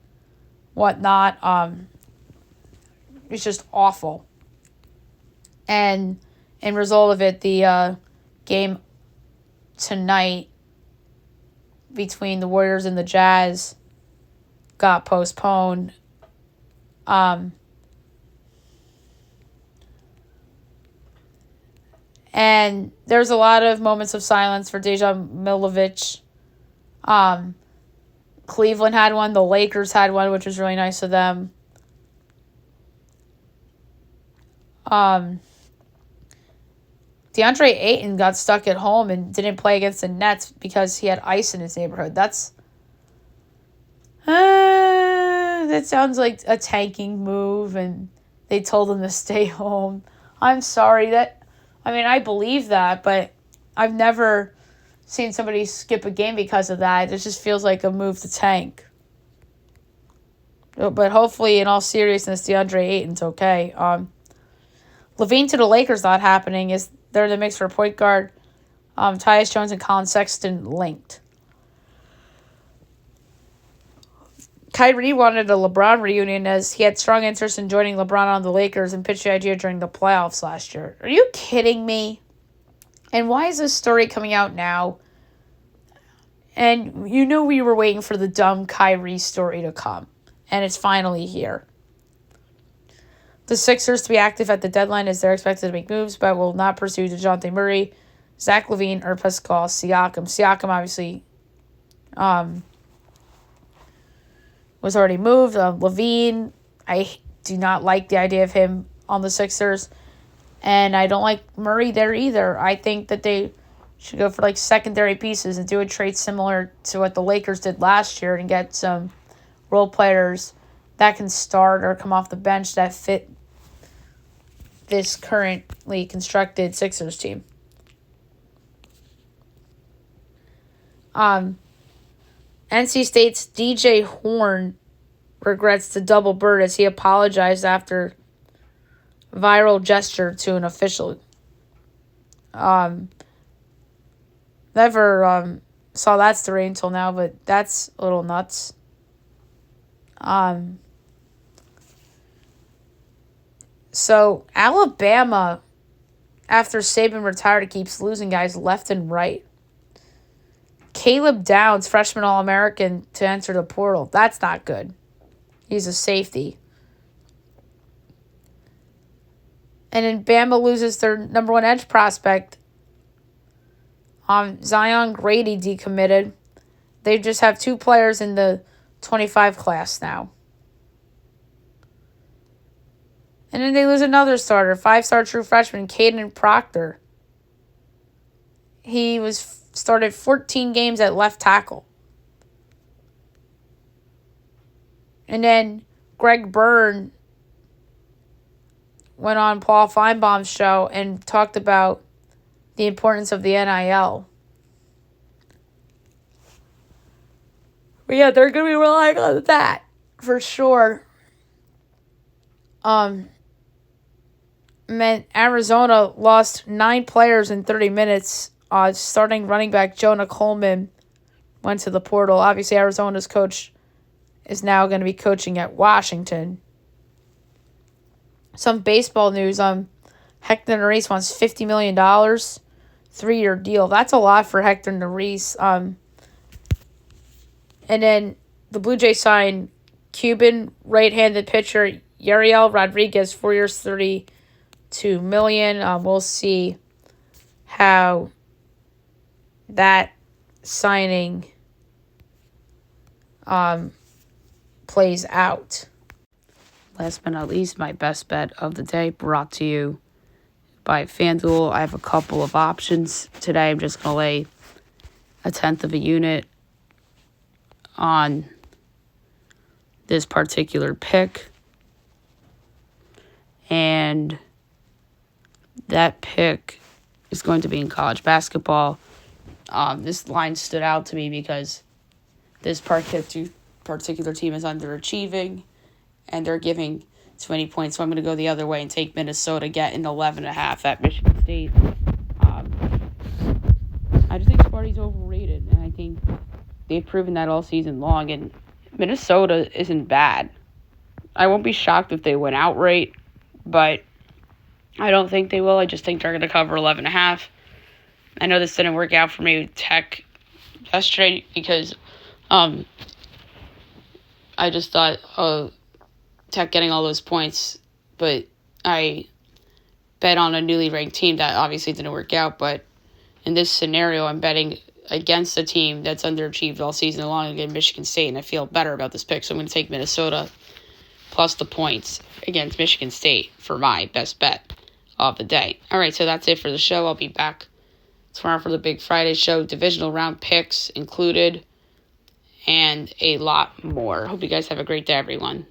whatnot. It's just awful. And in result of it, the game tonight between the Warriors and the Jazz got postponed. And there's a lot of moments of silence for Dejan Milojevic. Cleveland had one. The Lakers had one, which was really nice of them. DeAndre Ayton got stuck at home and didn't play against the Nets because he had ice in his neighborhood. That sounds like a tanking move, and they told him to stay home. I'm sorry. I believe that, but I've never seen somebody skip a game because of that. It just feels like a move to tank. But hopefully, in all seriousness, DeAndre Ayton's okay. Levine to the Lakers not happening. They're in the mix for a point guard. Tyus Jones and Colin Sexton linked. Kyrie wanted a LeBron reunion as he had strong interest in joining LeBron on the Lakers and pitched the idea during the playoffs last year. Are you kidding me? And why is this story coming out now? And we were waiting for the dumb Kyrie story to come. And it's finally here. The Sixers to be active at the deadline as they're expected to make moves, but will not pursue DeJounte Murray, Zach LaVine, or Pascal Siakam. Siakam obviously was already moved. LaVine, I do not like the idea of him on the Sixers. And I don't like Murray there either. I think that they should go for like secondary pieces and do a trade similar to what the Lakers did last year and get some role players that can start or come off the bench that fit this currently constructed Sixers team. NC State's DJ Horn regrets the double bird as he apologized after viral gesture to an official. Never saw that story until now, but that's a little nuts. So Alabama, after Saban retired, keeps losing guys left and right. Caleb Downs, freshman All-American, to enter the portal. That's not good. He's a safety. And then Bama loses their number one edge prospect. Zion Grady decommitted. They just have 2 players in the 25 class now. And then they lose another starter, 5-star true freshman, Caden Proctor. He started 14 games at left tackle. And then Greg Byrne went on Paul Feinbaum's show and talked about the importance of the NIL. But yeah, they're going to be relying on that for sure. Arizona lost 9 players in 30 minutes. Starting running back Jonah Coleman went to the portal. Obviously, Arizona's coach is now going to be coaching at Washington. Some baseball news. Hector Neris wants $50 million, 3-year deal. That's a lot for Hector Neris. And then the Blue Jays signed Cuban right-handed pitcher Yariel Rodriguez, 4 years, $32 million. We'll see how that signing plays out. Last but not least, my best bet of the day brought to you by FanDuel. I have a couple of options today. I'm just going to lay 1/10 of a unit on this particular pick. And that pick is going to be in college basketball. This line stood out to me because this particular team is underachieving, and they're giving too many points. So I'm going to go the other way and take Minnesota, get an 11.5 at Michigan State. I just think Sparty's overrated, and I think they've proven that all season long. And Minnesota isn't bad. I won't be shocked if they win outright, but I don't think they will. I just think they're going to cover 11.5. I know this didn't work out for me with Tech yesterday because I just thought, Tech getting all those points, but I bet on a newly ranked team that obviously didn't work out. But in this scenario, I'm betting against a team that's underachieved all season long against Michigan State, and I feel better about this pick. So I'm going to take Minnesota plus the points against Michigan State for my best bet of the day. All right, so that's it for the show. I'll be back tomorrow for the Big Friday show, divisional round picks included, and a lot more. Hope you guys have a great day, everyone.